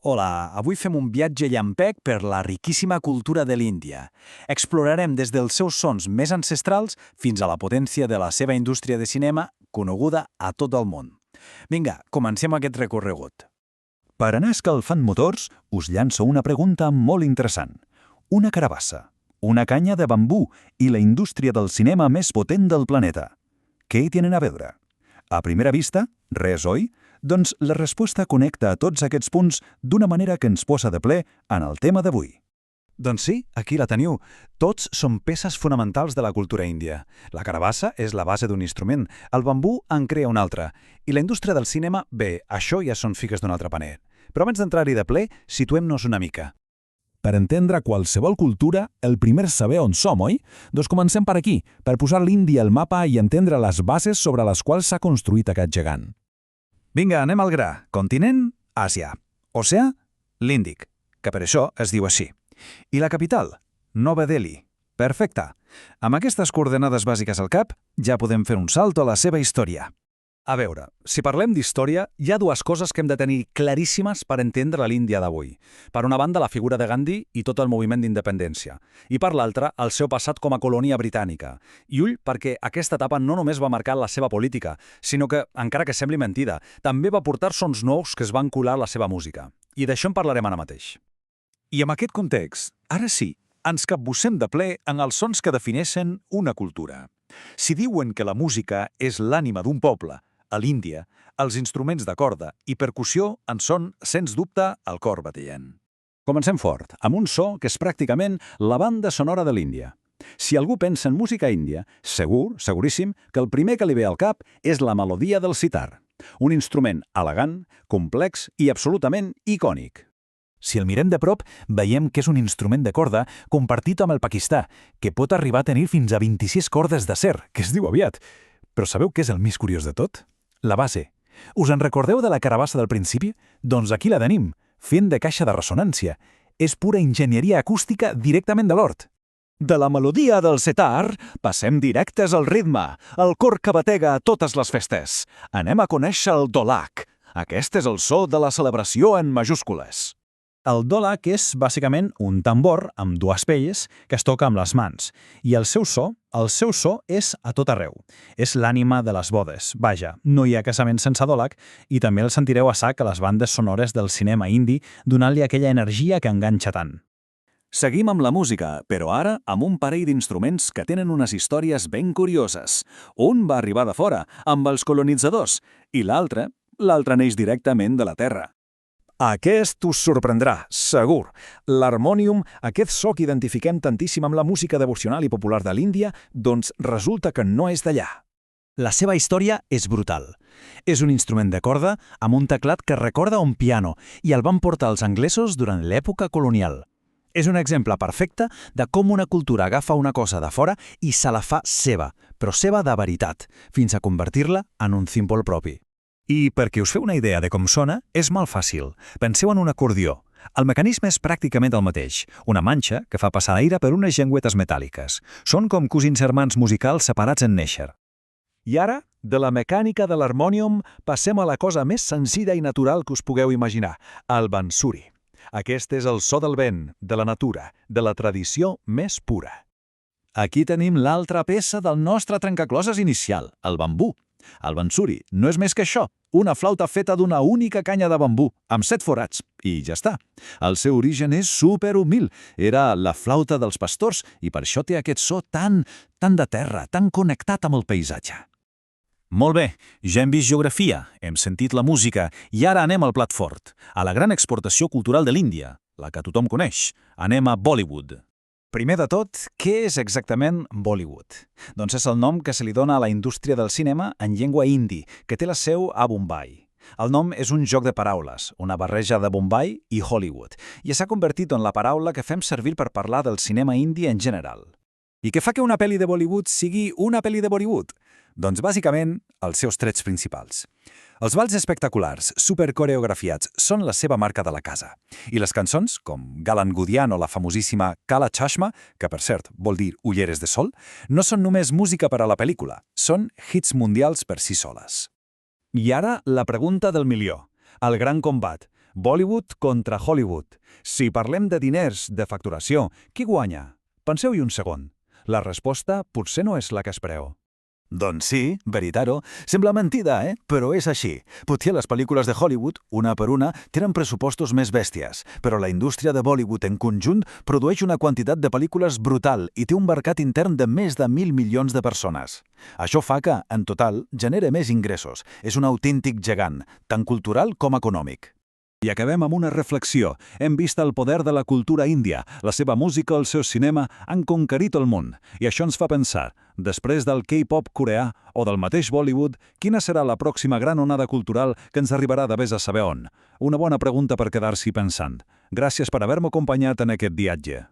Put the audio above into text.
Hola, avui fem un viatge llampec per la riquíssima cultura de l'Índia. Explorarem des dels seus sons més ancestrals fins a la potència de la seva indústria de cinema, coneguda a tot el món. Vinga, comencem aquest recorregut. Per anar escalfant motors, us llanço una pregunta molt interessant. Una carabassa, una canya de bambú i la indústria del cinema més potent del planeta. Què hi tenen a veure? A primera vista, res, oi? Doncs la resposta connecta a tots aquests punts d'una manera que ens posa de ple en el tema d'avui. Doncs sí, aquí la teniu. Tots són peces fonamentals de la cultura índia. La carabassa és la base d'un instrument, el bambú en crea un altre, i la indústria del cinema, bé, això ja són figues d'un altre paner. Però abans d'entrar-hi de ple, situem-nos una mica. Per entendre qualsevol cultura, el primer és saber on som, oi? Doncs comencem per aquí, per posar l'Índia al mapa i entendre les bases sobre les quals s'ha construït aquest gegant. Vinga, anem al gra. Continent? Àsia. Oceà? L'Índic, que per això es diu així. I la capital? Nova Delhi. Perfecte. Amb aquestes coordenades bàsiques al cap, ja podem fer un salt a la seva història. A veure, si parlem d'història, hi ha dues coses que hem de tenir claríssimes per entendre l'Índia d'avui. Per una banda, la figura de Gandhi i tot el moviment d'independència. I per l'altra, el seu passat com a colònia britànica. I ull, perquè aquesta etapa no només va marcar la seva política, sinó que, encara que sembli mentida, també va portar sons nous que es van colar a la seva música. I d'això en parlarem ara mateix. I amb aquest context, ara sí, ens capbussem de ple en els sons que defineixen una cultura. Si diuen que la música és l'ànima d'un poble, a l'Índia, els instruments de corda i percussió en són, sens dubte, el cor batent. Comencem fort, amb un so que és pràcticament la banda sonora de l'Índia. Si algú pensa en música índia, seguríssim, que el primer que li ve al cap és la melodia del sitar, un instrument elegant, complex i absolutament icònic. Si el mirem de prop, veiem que és un instrument de corda compartit amb el Pakistà, que pot arribar a tenir fins a 26 cordes d'acer, que es diu aviat. Però sabeu què és el més curiós de tot? La base. Us en recordeu de la carabassa del principi? Doncs aquí la tenim, fent de caixa de ressonància. És pura enginyeria acústica directament de l'hort. De la melodia del setar, passem directes al ritme, el cor que batega a totes les festes. Anem a conèixer el dholak. Aquest és el so de la celebració en majúscules. El dholak és, bàsicament, un tambor amb dues pelles que es toca amb les mans. I el seu so és a tot arreu. És l'ànima de les bodes. Vaja, no hi ha casament sense dholak i també el sentireu a sac a les bandes sonores del cinema indi, donant-li aquella energia que enganxa tant. Seguim amb la música, però ara amb un parell d'instruments que tenen unes històries ben curioses. Un va arribar de fora, amb els colonitzadors, i l'altre neix directament de la terra. Aquest us sorprendrà, segur. L'harmònium, aquest so que identifiquem tantíssim amb la música devocional i popular de l'Índia, doncs resulta que no és d'allà. La seva història és brutal. És un instrument de corda amb un teclat que recorda un piano i el van portar els anglesos durant l'època colonial. És un exemple perfecte de com una cultura agafa una cosa de fora i se la fa seva, però seva de veritat, fins a convertir-la en un símbol propi. I perquè us feu una idea de com sona, és molt fàcil. Penseu en un acordió. El mecanisme és pràcticament el mateix, una manxa que fa passar l'aire per unes llengüetes metàl·liques. Són com cosins germans musicals separats en néixer. I ara, de la mecànica de l'harmònium, passem a la cosa més senzilla i natural que us pugueu imaginar, el bansuri. Aquest és el so del vent, de la natura, de la tradició més pura. Aquí tenim l'altra peça del nostre trencacloses inicial, el bambú. El bansuri no és més que això, una flauta feta d'una única canya de bambú, amb 7 forats, i ja està. El seu origen és superhumil, era la flauta dels pastors i per això té aquest so tan de terra, tan connectat amb el paisatge. Molt bé, ja hem vist geografia, hem sentit la música i ara anem al plat fort, a la gran exportació cultural de l'Índia, la que tothom coneix. Anem a Bollywood. Primer de tot, què és exactament Bollywood? Doncs és el nom que se li dona a la indústria del cinema en llengua hindi, que té la seu a Bombay. El nom és un joc de paraules, una barreja de Bombay i Hollywood, i s'ha convertit en la paraula que fem servir per parlar del cinema indi en general. I què fa que una pel·li de Bollywood sigui una pel·li de Bollywood? Doncs bàsicament els seus trets principals. Els balls espectaculars, supercoreografiats, són la seva marca de la casa. I les cançons, com Galan Gudian o la famosíssima Kala Chashma, que per cert vol dir ulleres de sol, no són només música per a la pel·lícula, són hits mundials per si soles. I ara la pregunta del milió, el gran combat. Bollywood contra Hollywood. Si parlem de diners, de facturació, qui guanya? Penseu-hi un segon. La resposta potser no és la que espereu. Doncs sí, veritat-ho. Sembla mentida, Però és així. Potser les pel·lícules de Hollywood, una per una, tenen pressupostos més bèsties, però la indústria de Bollywood en conjunt produeix una quantitat de pel·lícules brutal i té un mercat intern de més de 1.000 milions de persones. Això fa que, en total, genera més ingressos. És un autèntic gegant, tant cultural com econòmic. I acabem amb una reflexió. Hem vist el poder de la cultura índia. La seva música, el seu cinema, han conquerit el món. I això ens fa pensar, després del K-pop coreà o del mateix Bollywood, quina serà la pròxima gran onada cultural que ens arribarà de vés a saber on? Una bona pregunta per quedar-s'hi pensant. Gràcies per haver-me acompanyat en aquest viatge.